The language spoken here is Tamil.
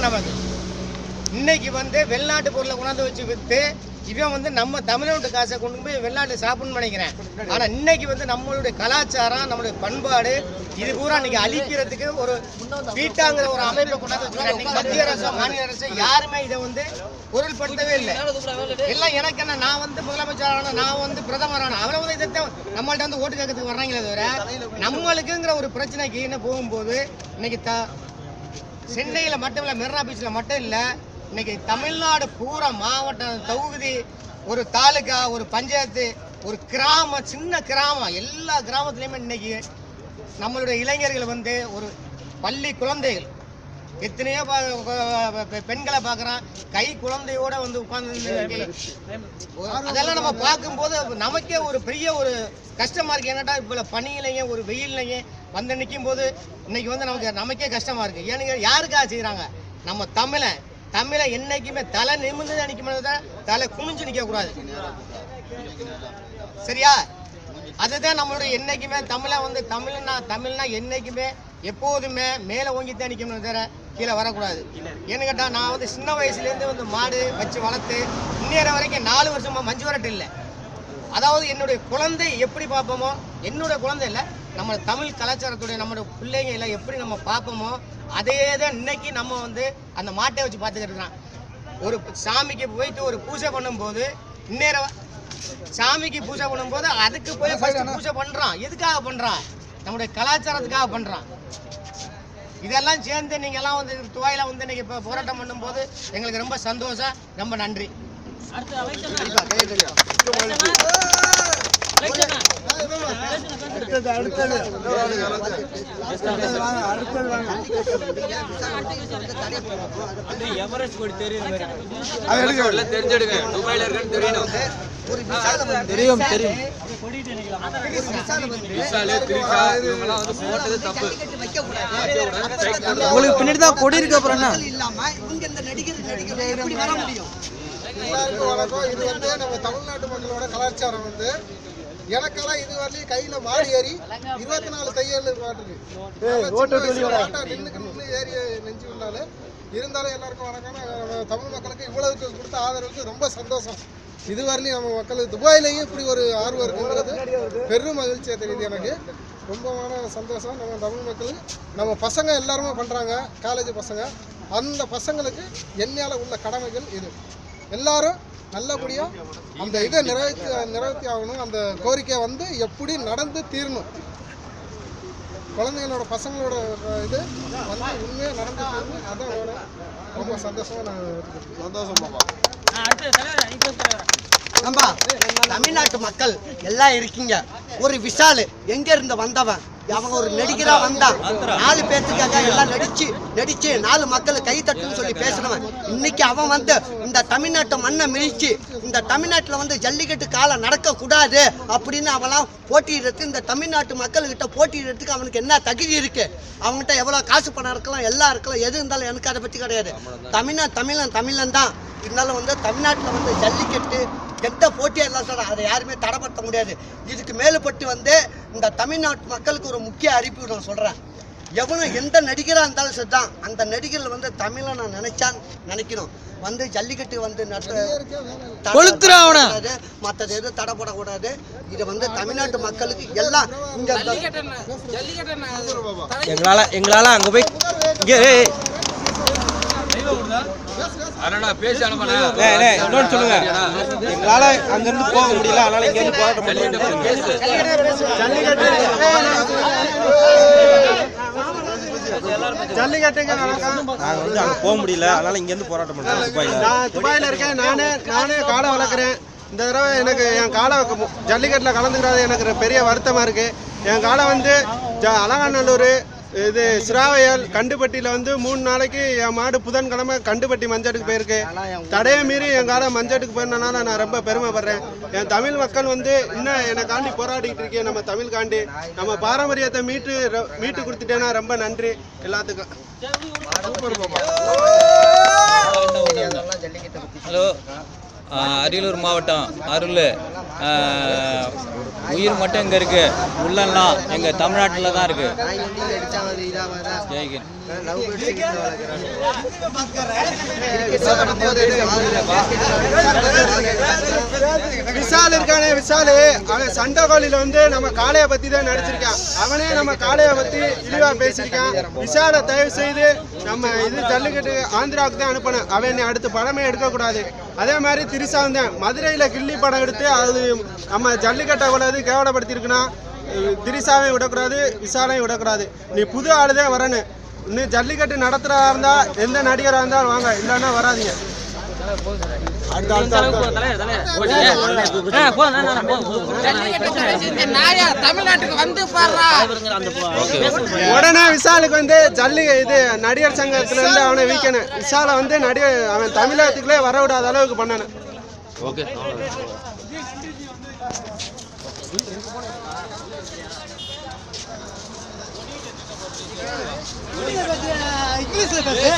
நமக்கு. இன்னைக்கு வெளிநாட்டு பொருளை கொண்டாந்து வச்சு விற்று இவன் நம்ம தமிழ்நாட்டு காசை கொண்டு போய் வெளிநாட்டு சாப்பிடணும்னு நினைக்கிறேன். ஆனா இன்னைக்கு நம்மளுடைய கலாச்சாரம், நம்மளுடைய பண்பாடு இது பூரா இன்னைக்கு அழிக்கிறதுக்கு ஒரு வீட்டாங்கிற ஒரு அமைப்பை கொண்டாந்து வச்சுக்கிறேன். மத்திய அரசு, மாநில அரசு யாருமே இதை பொருள்படுத்தவே இல்லை. எல்லாம் எனக்கு என்ன, நான் முதலமைச்சரான, நான் பிரதமரான, அவ்வளவு இதைத்தான் நம்மள்ட்ட ஓட்டு கேட்கறதுக்கு வர்றாங்களே தவிர நம்மளுக்குங்கிற ஒரு பிரச்சனைக்கு என்ன போகும்போது இன்னைக்கு சென்னையில மட்டும் இல்ல, மெரினா பீச்ல மட்டும் இல்ல, இன்னைக்கு தமிழ்நாடு பூரா மாவட்டம், தொகுதி, ஒரு தாலுகா, ஒரு பஞ்சாயத்து, ஒரு கிராமம், சின்ன கிராமம், எல்லா கிராமத்துலயுமே இன்னைக்கு நம்மளுடைய இளைஞர்கள் ஒரு பள்ளி குழந்தைகள் எத்தனையோ பெண்களை பார்க்குறான், கை குழந்தையோட உட்கார்ந்து அதெல்லாம் நம்ம பார்க்கும்போது நமக்கே ஒரு பெரிய ஒரு கஷ்டமா இருக்கு. என்னட்டா இப்போ பனியிலையும் ஒரு வெயில்லையும் நிற்கும் போது இன்னைக்கு நமக்கே கஷ்டமா இருக்கு. ஏன்னு யாருக்காக செய்யறாங்க? நம்ம தமிழை என்னைக்குமே தலை நிமிர்ந்து நிற்க, தலை குனிஞ்சு நிற்க கூடாது. சரியா? அதுதான் நம்மளுடைய என்னைக்குமே தமிழ்னா என்னைக்குமே எப்போதுமே மேலே ஓங்கித்தான் நிற்கணும் தவிர கீழே வரக்கூடாது. ஏன்னு கேட்டால் நான் சின்ன வயசுலேருந்து மாடு வச்சு வளர்த்து இன்னேற வரைக்கும் 4 வருஷமா மஞ்சு வரட்டு இல்லை. அதாவது என்னுடைய குழந்தை எப்படி பார்ப்போமோ, என்னுடைய குழந்தை இல்லை, நம்ம தமிழ் கலாச்சாரத்துடைய நம்மளுடைய பிள்ளைங்க எல்லாம் எப்படி நம்ம பார்ப்போமோ அதே தான் இன்னைக்கு நம்ம அந்த மாட்டை வச்சு பார்த்துக்கிட்டு இருக்கான். ஒரு சாமிக்கு போயிட்டு ஒரு பூஜை பண்ணும்போது சாமிக்கு பூஜை பண்ணும்போது அதுக்கு போய் பூஜை பண்றான். எதுக்காக பண்றான்? நம்முடைய கலாச்சாரத்துக்காக பண்றான். இதெல்லாம் சேர்ந்து நீங்க எல்லாம் துவாயில இன்னைக்கு போராட்டம் பண்ணும்போது எங்களுக்கு ரொம்ப சந்தோஷம், ரொம்ப நன்றி. உங்களுக்கு பின்னாடி தான் கொடி இருக்கு. அப்புறம் என்ன? எல்லாருக்கும் வணக்கம். இது நம்ம தமிழ்நாட்டு மக்களோட கலாச்சாரம். எனக்கெல்லாம் இது வரலையும் கையில மாடி ஏறி 24 தையல் பாட்டுருக்கு. நின்று ஏறி நெஞ்சு விட்டாலும் இருந்தாலும் எல்லாருக்கும் வணக்கம். தமிழ் மக்களுக்கு இவ்வளவுக்கு கொடுத்த ஆதரவுக்கு ரொம்ப சந்தோஷம். இது வரலையும் நம்ம மக்களுக்கு துபாயிலையும் இப்படி ஒரு ஆர்வம் இருக்குங்கிறது பெரும் மகிழ்ச்சியாக தெரியுது. எனக்கு ரொம்பமான சந்தோஷம். நம்ம தமிழ் மக்கள், நம்ம பசங்க எல்லாருமே பண்ணுறாங்க, காலேஜ் பசங்க. அந்த பசங்களுக்கு என்னால் உள்ள கடமைகள் இது. எல்லாரும் நல்லபடியாக அந்த இதை நிறைவேற்றி ஆகணும். அந்த கோரிக்கை எப்படி நடந்து தீரணும். குழந்தைங்களோட பசங்களோட இது உண்மையாக நடந்து தீரணும். அதான் ரொம்ப சந்தோஷமாக நான் சந்தோஷம். நம்ம தமிழ்நாட்டு மக்கள் எல்லாம் இருக்கீங்க. ஒரு விஷால் எங்க இருந்து வந்தவன், அவன் ஒரு நடிகரா வந்தான். 4 பேத்துக்காக எல்லாம் நடிச்சு 4 மக்கள் கை தட்டுன்னு சொல்லி பேசுனவன். இன்னைக்கு அவன் இந்த தமிழ்நாட்டை மண்ணை மிதிச்சு இந்த தமிழ்நாட்டில் ஜல்லிக்கட்டு காலம் நடக்க கூடாது அப்படின்னு அவெல்லாம் போட்டியிடுறதுக்கு, இந்த தமிழ்நாட்டு மக்கள்கிட்ட போட்டியிடுறதுக்கு அவனுக்கு என்ன தகுதி இருக்கு? அவங்ககிட்ட எவ்வளோ காசு பணம் இருக்கலாம், எல்லாம் இருக்கலாம், எது இருந்தாலும் எனக்கு அதை பற்றி கிடையாது. தமிழன் தான். இருந்தாலும் தமிழ்நாட்டில் ஜல்லிக்கட்டு எந்த போட்டியாக இருந்தாலும் சார் அதை யாருமே தடைப்படுத்த முடியாது. இதுக்கு மேலுப்பட்டு இந்த தமிழ்நாட்டு மக்களுக்கு ஒரு முக்கிய அறிவிப்பு நான் சொல்கிறேன். எவனும் எந்த நடிகராக இருந்தாலும் சரி தான், அந்த நடிகர்கள் தமிழை நான் நினைக்கணும். ஜல்லிக்கட்டு மற்றது எதுவும் தடைப்படக்கூடாது. இது தமிழ்நாட்டு மக்களுக்கு எல்லாம் எங்களால் அங்கே போய் சொல்லுங்க. எங்களால அங்கிருந்து போக முடியல, அதனால இங்க இருந்து போராட்டம் பண்றோம். ஜல்லிக்கட்டுங்க நாங்க அங்க போக முடியல, அதனால இங்க இருந்து போராட்டம் பண்றோம். நான் துபாயில இருக்கேன். நானே காடை வளர்க்குறேன். இந்த தடவை எனக்கு என் காடை ஜல்லிக்கட்டில் கலந்துக்கிறது எனக்கு பெரிய வருத்தமா இருக்கு. என் காடை அலங்காநல்லூர், இது சிராவையால், கண்டுப்பட்டியில் 3 நாளைக்கு என் மாடு புதன்கிழமை கண்டுப்பட்டி மஞ்சட்டுக்கு போயிருக்கு. தடையை மீறி என் காலை மஞ்சட்டுக்கு போயிருந்தனால நான் ரொம்ப பெருமைப்படுறேன். என் தமிழ் மக்கள் இன்னும் எனக்காண்டி போராடிக்கிட்டு இருக்கேன். நம்ம தமிழ்காண்டி நம்ம பாரம்பரியத்தை மீட்டு கொடுத்துட்டேன்னா ரொம்ப நன்றி எல்லாத்துக்கும். ஹலோ, அரியலூர் மாவட்டம் அருள் உயிர் மட்டும் இங்கே இருக்கு, உள்ளெல்லாம் எங்கள் தமிழ்நாட்டில் தான் இருக்கு. ஜெய்கின். விஷால் இருக்கானே, விஷாலு அவன் சண்டை கோழியில வந்து நம்ம காளையை பத்தி தான் நடிச்சிருக்கான். அவனே நம்ம காளையை பத்தி இழிவா பேசியிருக்கான். விஷாலை தயவு செய்து நம்ம இது ஜல்லிக்கட்டு ஆந்திராவுக்கு தான் அனுப்பணும். அவன் அடுத்து படமே எடுக்கக்கூடாது. அதே மாதிரி திரிசாவும் தான் மதுரையில கிள்ளி படம் எடுத்து அது நம்ம ஜல்லிக்கட்டை கூடாது கேவலப்படுத்தியிருக்குன்னா திரிசாவையும் விடக்கூடாது, விஷாலையும் விடக்கூடாது. நீ புது ஆளுதான் வரணும். இன்னும் ஜல்லிக்கட்டு நடத்துறதா இருந்தா எந்த நடிகராக இருந்தாலும் வாங்க, இல்லைன்னா வராதிங்க. உடனே விஷாலுக்கு வந்து இது நடிகர் சங்கத்துல இருந்து அவனை வீக்கணும். விஷாலை வந்து அவன் தமிழகத்துக்குள்ளே வர விடாத அளவுக்கு பண்ணணும். இங்கிலீஷ்ல பேசு.